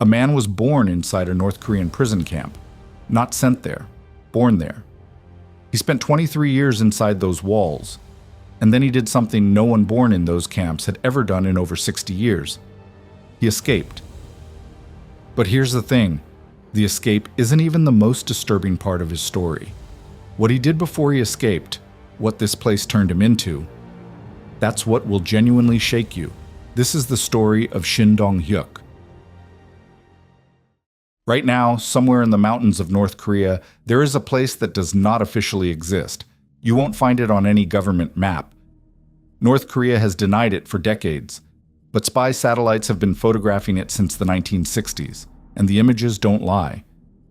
A man was born inside a North Korean prison camp, not sent there, born there. He spent 23 years inside those walls, and then he did something no one born in those camps had ever done in over 60 years. He escaped. But here's the thing, the escape isn't even the most disturbing part of his story. What he did before he escaped, what this place turned him into, that's what will genuinely shake you. This is the story of Shin Dong-hyuk. Right now, somewhere in the mountains of North Korea, there is a place that does not officially exist. You won't find it on any government map. North Korea has denied it for decades, but spy satellites have been photographing it since the 1960s, and the images don't lie.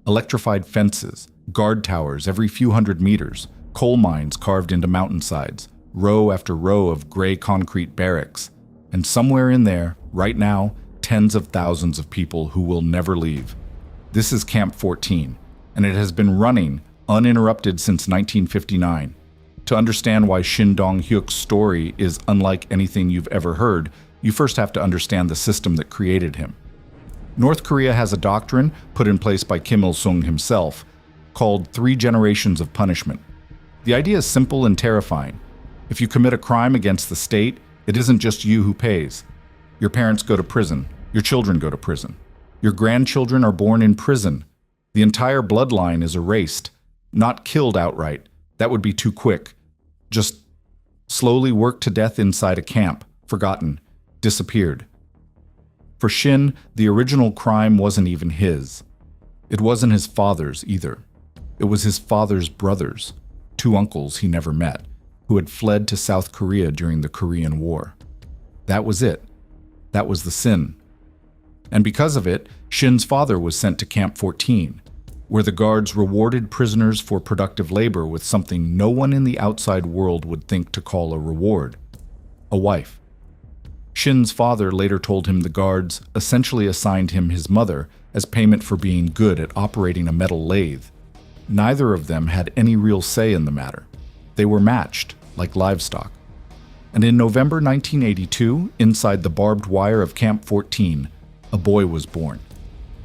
Electrified fences, guard towers every few hundred meters, coal mines carved into mountainsides, row after row of gray concrete barracks, and somewhere in there, right now, tens of thousands of people who will never leave. This is Camp 14, and it has been running uninterrupted since 1959. To understand why Shin Dong-hyuk's story is unlike anything you've ever heard, you first have to understand the system that created him. North Korea has a doctrine put in place by Kim Il-sung himself called 3 generations of punishment. The idea is simple and terrifying. If you commit a crime against the state, it isn't just you who pays. Your parents go to prison. Your children go to prison. Your grandchildren are born in prison. The entire bloodline is erased, not killed outright. That would be too quick. Just slowly worked to death inside a camp, forgotten, disappeared. For Shin, the original crime wasn't even his. It wasn't his father's either. It was his father's brothers, 2 uncles he never met, who had fled to South Korea during the Korean War. That was it. That was the sin. And because of it, Shin's father was sent to Camp 14, where the guards rewarded prisoners for productive labor with something no one in the outside world would think to call a reward: a wife. Shin's father later told him the guards essentially assigned him his mother as payment for being good at operating a metal lathe. Neither of them had any real say in the matter. They were matched, like livestock. And in November 1982, inside the barbed wire of Camp 14, a boy was born.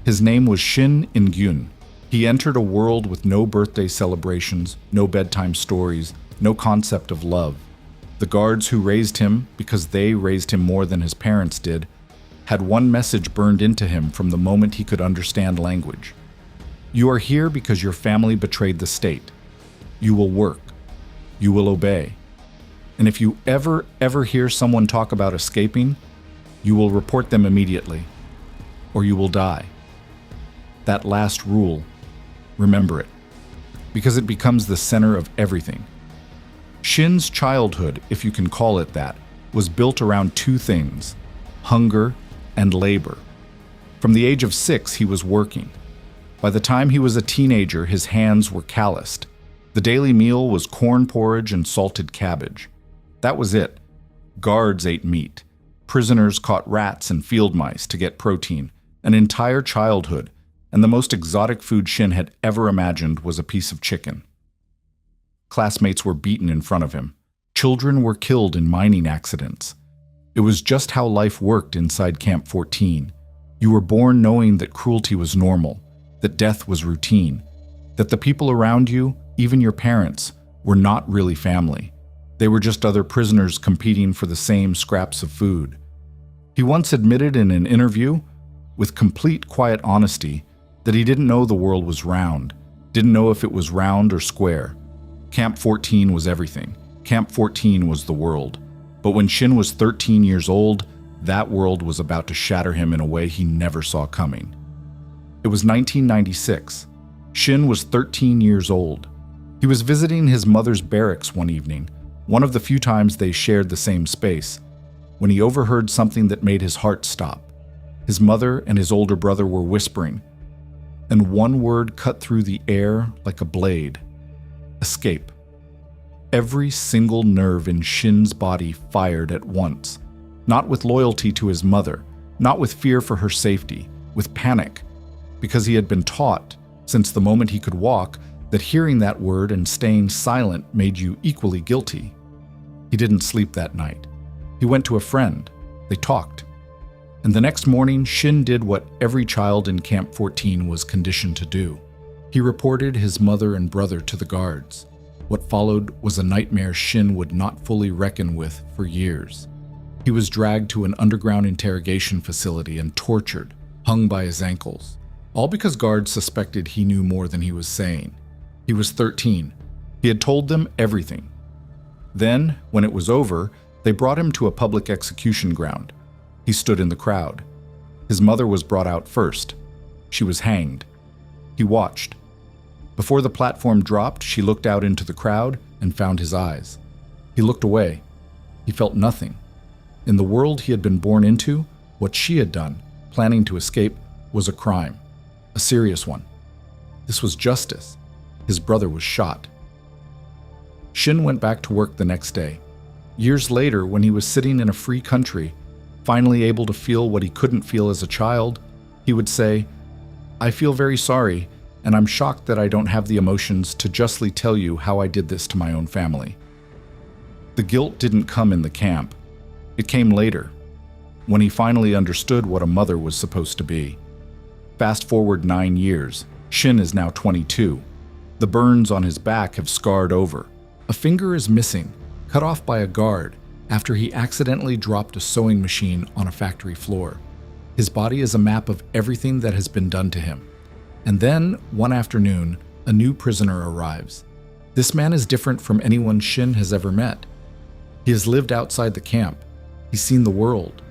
His name was Shin In-gyun. He entered a world with no birthday celebrations, no bedtime stories, no concept of love. The guards who raised him, because they raised him more than his parents did, had one message burned into him from the moment he could understand language. You are here because your family betrayed the state. You will work. You will obey. And if you ever hear someone talk about escaping, you will report them immediately, or you will die. That last rule, remember it, because it becomes the center of everything. Shin's childhood, if you can call it that, was built around 2 things: hunger and labor. From the age of 6, he was working. By the time he was a teenager, his hands were calloused. The daily meal was corn porridge and salted cabbage. That was it. Guards ate meat. Prisoners caught rats and field mice to get protein. An entire childhood, and the most exotic food Shin had ever imagined was a piece of chicken. Classmates were beaten in front of him. Children were killed in mining accidents. It was just how life worked inside Camp 14. You were born knowing that cruelty was normal, that death was routine, that the people around you, even your parents, were not really family. They were just other prisoners competing for the same scraps of food. He once admitted in an interview, with complete quiet honesty, that he didn't know the world was round, didn't know if it was round or square. Camp 14 was everything. Camp 14 was the world. But when Shin was 13 years old, that world was about to shatter him in a way he never saw coming. It was 1996. Shin was 13 years old. He was visiting his mother's barracks one evening, one of the few times they shared the same space, when he overheard something that made his heart stop. His mother and his older brother were whispering, and one word cut through the air like a blade: escape. Every single nerve in Shin's body fired at once, not with loyalty to his mother, not with fear for her safety, with panic, because he had been taught, since the moment he could walk, that hearing that word and staying silent made you equally guilty. He didn't sleep that night. He went to a friend. They talked. And the next morning, Shin did what every child in Camp 14 was conditioned to do. He reported his mother and brother to the guards. What followed was a nightmare Shin would not fully reckon with for years. He was dragged to an underground interrogation facility and tortured, hung by his ankles, all because guards suspected he knew more than he was saying. He was 13. He had told them everything. Then, when it was over, they brought him to a public execution ground. He stood in the crowd. His mother was brought out first. She was hanged. He watched. Before the platform dropped, she looked out into the crowd and found his eyes. He looked away. He felt nothing. In the world he had been born into, what she had done, planning to escape, was a crime. A serious one. This was justice. His brother was shot. Shin went back to work the next day. Years later, when he was sitting in a free country, finally able to feel what he couldn't feel as a child, he would say, "I feel very sorry, and I'm shocked that I don't have the emotions to justly tell you how I did this to my own family." The guilt didn't come in the camp. It came later, when he finally understood what a mother was supposed to be. Fast forward 9 years, Shin is now 22. The burns on his back have scarred over. A finger is missing, cut off by a guard after he accidentally dropped a sewing machine on a factory floor. His body is a map of everything that has been done to him. And then, one afternoon, a new prisoner arrives. This man is different from anyone Shin has ever met. He has lived outside the camp. He's seen the world.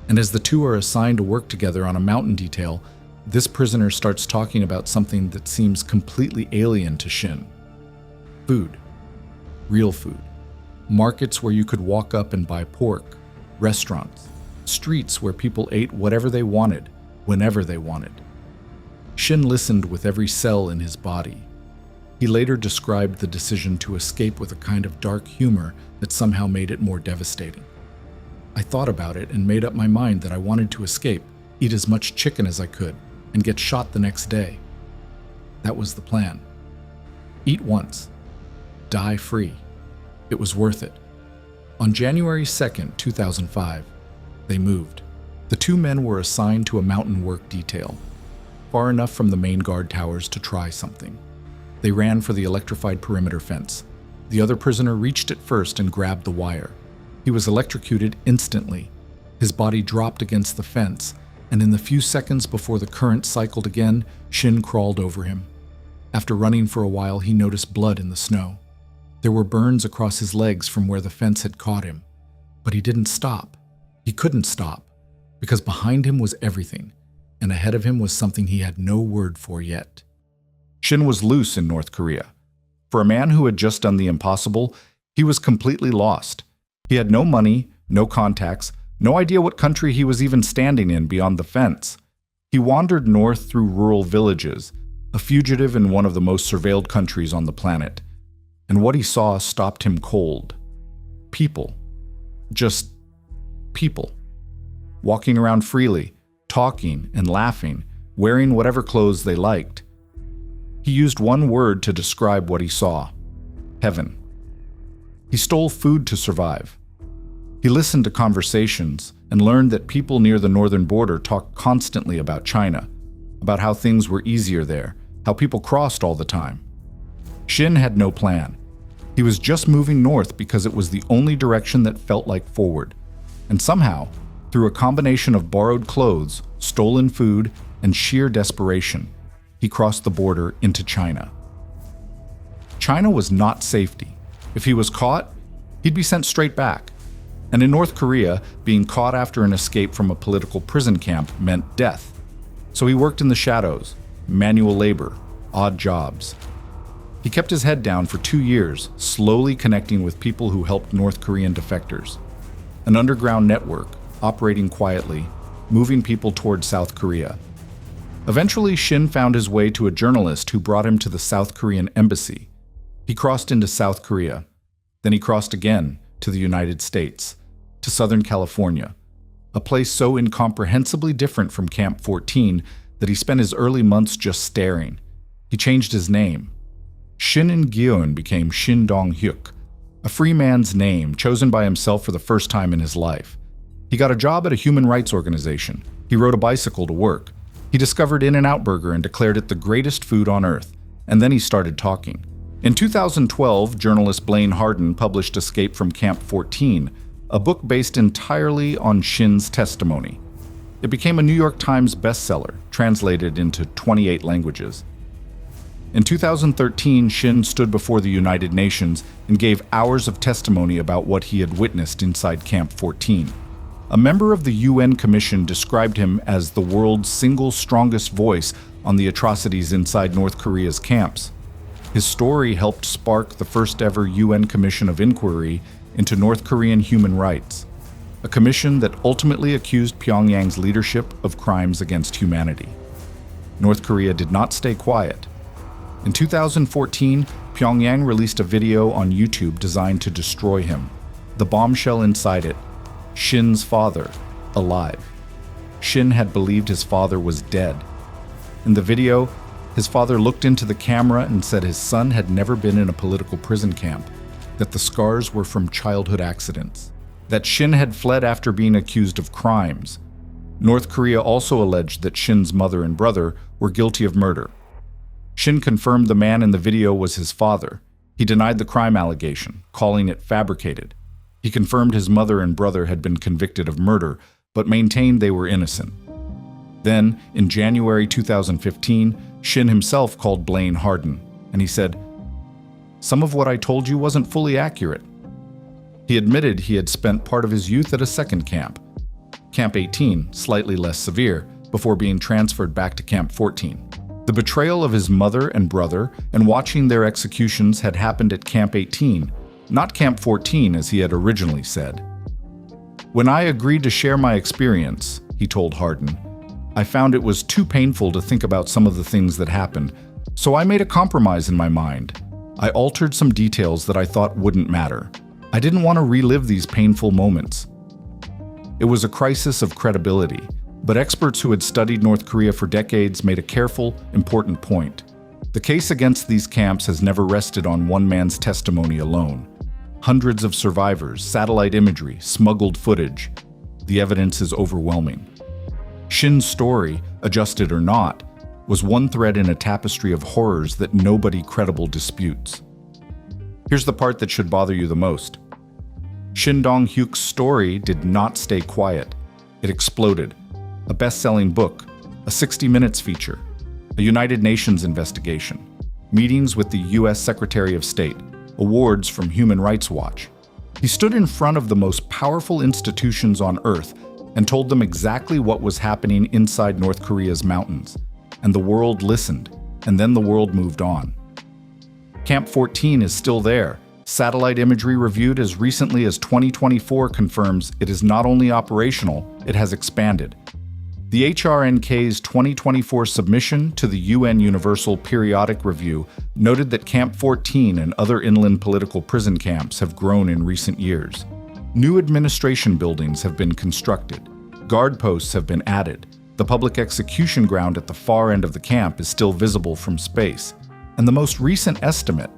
And as the two are assigned to work together on a mountain detail, this prisoner starts talking about something that seems completely alien to Shin. Food. Real food. Markets where you could walk up and buy pork. Restaurants. Streets where people ate whatever they wanted, whenever they wanted. Shin listened with every cell in his body. He later described the decision to escape with a kind of dark humor that somehow made it more devastating. "I thought about it and made up my mind that I wanted to escape, eat as much chicken as I could, and get shot the next day. That was the plan. Eat once. Die free. It was worth it." On January 2nd, 2005, they moved. The two men were assigned to a mountain work detail, far enough from the main guard towers to try something. They ran for the electrified perimeter fence. The other prisoner reached it first and grabbed the wire. He was electrocuted instantly. His body dropped against the fence, and in the few seconds before the current cycled again, Shin crawled over him. After running for a while, he noticed blood in the snow. There were burns across his legs from where the fence had caught him. But he didn't stop. He couldn't stop, because behind him was everything, and ahead of him was something he had no word for yet. Shin was loose in North Korea. For a man who had just done the impossible, he was completely lost. He had no money, no contacts, no idea what country he was even standing in beyond the fence. He wandered north through rural villages, a fugitive in one of the most surveilled countries on the planet. And what he saw stopped him cold. People. Just people. Walking around freely, talking and laughing, wearing whatever clothes they liked. He used one word to describe what he saw: heaven. He stole food to survive. He listened to conversations and learned that people near the northern border talked constantly about China, about how things were easier there, how people crossed all the time. Shin had no plan. He was just moving north because it was the only direction that felt like forward. And somehow, through a combination of borrowed clothes, stolen food, and sheer desperation, he crossed the border into China. China was not safety. If he was caught, he'd be sent straight back. And in North Korea, being caught after an escape from a political prison camp meant death. So he worked in the shadows, manual labor, odd jobs. He kept his head down for 2 years, slowly connecting with people who helped North Korean defectors. An underground network, operating quietly, moving people toward South Korea. Eventually, Shin found his way to a journalist who brought him to the South Korean embassy. He crossed into South Korea. Then he crossed again to the United States, to Southern California, a place so incomprehensibly different from Camp 14 that he spent his early months just staring. He changed his name. Shin in Gyeon became Shin Dong-hyuk, a free man's name chosen by himself for the first time in his life. He got a job at a human rights organization. He rode a bicycle to work. He discovered In-N-Out Burger and declared it the greatest food on earth. And then he started talking. In 2012, journalist Blaine Harden published Escape from Camp 14, a book based entirely on Shin's testimony. It became a New York Times bestseller, translated into 28 languages. In 2013, Shin stood before the United Nations and gave hours of testimony about what he had witnessed inside Camp 14. A member of the UN Commission described him as the world's single strongest voice on the atrocities inside North Korea's camps. His story helped spark the first ever UN Commission of Inquiry into North Korean human rights, a commission that ultimately accused Pyongyang's leadership of crimes against humanity. North Korea did not stay quiet. In 2014, Pyongyang released a video on YouTube designed to destroy him. The bombshell inside it: Shin's father, alive. Shin had believed his father was dead. In the video, his father looked into the camera and said his son had never been in a political prison camp, that the scars were from childhood accidents, that Shin had fled after being accused of crimes. North Korea also alleged that Shin's mother and brother were guilty of murder. Shin confirmed the man in the video was his father. He denied the crime allegation, calling it fabricated. He confirmed his mother and brother had been convicted of murder, but maintained they were innocent. Then, in January 2015, Shin himself called Blaine Harden, and he said, "Some of what I told you wasn't fully accurate." He admitted he had spent part of his youth at a second camp, Camp 18, slightly less severe, before being transferred back to Camp 14. The betrayal of his mother and brother and watching their executions had happened at Camp 18, not Camp 14 as he had originally said. "When I agreed to share my experience," he told Harden, "I found it was too painful to think about some of the things that happened, so I made a compromise in my mind. I altered some details that I thought wouldn't matter. I didn't want to relive these painful moments." It was a crisis of credibility, but experts who had studied North Korea for decades made a careful, important point. The case against these camps has never rested on one man's testimony alone. Hundreds of survivors, satellite imagery, smuggled footage. The evidence is overwhelming. Shin's story, adjusted or not, was one thread in a tapestry of horrors that nobody credible disputes. Here's the part that should bother you the most. Shin Dong-hyuk's story did not stay quiet. It exploded. A best-selling book, a 60 Minutes feature, a United Nations investigation, meetings with the US Secretary of State, awards from Human Rights Watch. He stood in front of the most powerful institutions on Earth and told them exactly what was happening inside North Korea's mountains. And the world listened, and then the world moved on. Camp 14 is still there. Satellite imagery reviewed as recently as 2024 confirms it is not only operational, it has expanded. The HRNK's 2024 submission to the UN Universal Periodic Review noted that Camp 14 and other inland political prison camps have grown in recent years. New administration buildings have been constructed. Guard posts have been added. The public execution ground at the far end of the camp is still visible from space. And the most recent estimate,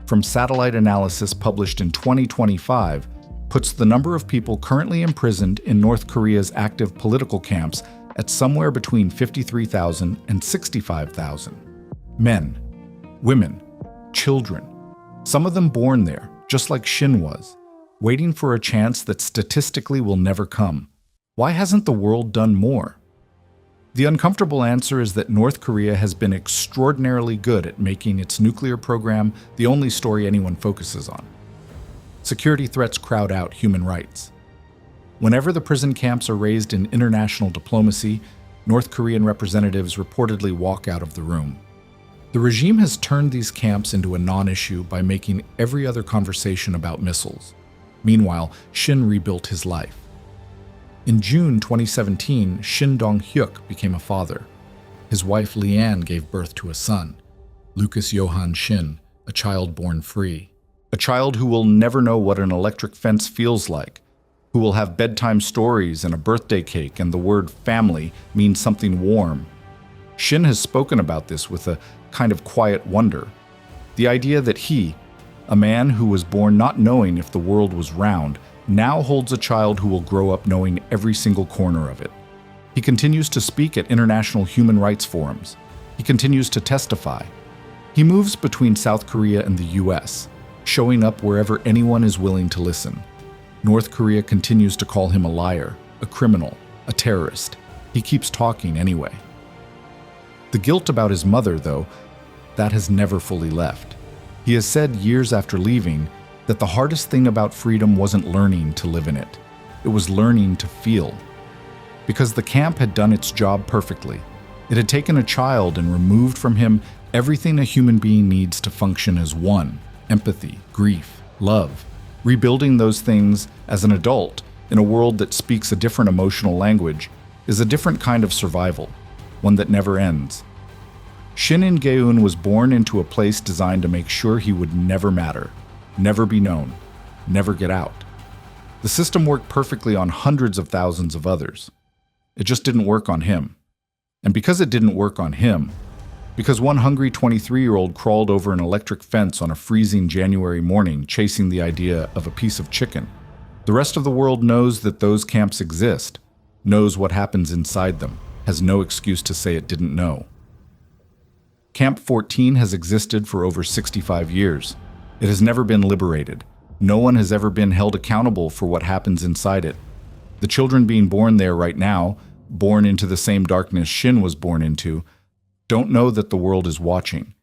from satellite analysis published in 2025, puts the number of people currently imprisoned in North Korea's active political camps at somewhere between 53,000 and 65,000. Men, women, children, some of them born there, just like Shin was, waiting for a chance that statistically will never come. Why hasn't the world done more? The uncomfortable answer is that North Korea has been extraordinarily good at making its nuclear program the only story anyone focuses on. Security threats crowd out human rights. Whenever the prison camps are raised in international diplomacy, North Korean representatives reportedly walk out of the room. The regime has turned these camps into a non-issue by making every other conversation about missiles. Meanwhile, Shin rebuilt his life. In June 2017, Shin Dong-hyuk became a father. His wife Leanne gave birth to a son, Lucas Johann Shin, a child born free. A child who will never know what an electric fence feels like, who will have bedtime stories and a birthday cake, and the word family means something warm. Shin has spoken about this with a kind of quiet wonder. The idea that he, a man who was born not knowing if the world was round, now holds a child who will grow up knowing every single corner of it. He continues to speak at international human rights forums. He continues to testify. He moves between South Korea and the US, showing up wherever anyone is willing to listen. North Korea continues to call him a liar, a criminal, a terrorist. He keeps talking anyway. The guilt about his mother, though, that has never fully left. He has said years after leaving that the hardest thing about freedom wasn't learning to live in it. It was learning to feel. Because the camp had done its job perfectly. It had taken a child and removed from him everything a human being needs to function as one: empathy, grief, love. Rebuilding those things as an adult in a world that speaks a different emotional language is a different kind of survival, one that never ends. Shin In-geun was born into a place designed to make sure he would never matter, never be known, never get out. The system worked perfectly on hundreds of thousands of others. It just didn't work on him. And because it didn't work on him, because one hungry 23-year-old crawled over an electric fence on a freezing January morning chasing the idea of a piece of chicken, the rest of the world knows that those camps exist, knows what happens inside them, has no excuse to say it didn't know. Camp 14 has existed for over 65 years. It has never been liberated. No one has ever been held accountable for what happens inside it. The children being born there right now, born into the same darkness Shin was born into, don't know that the world is watching.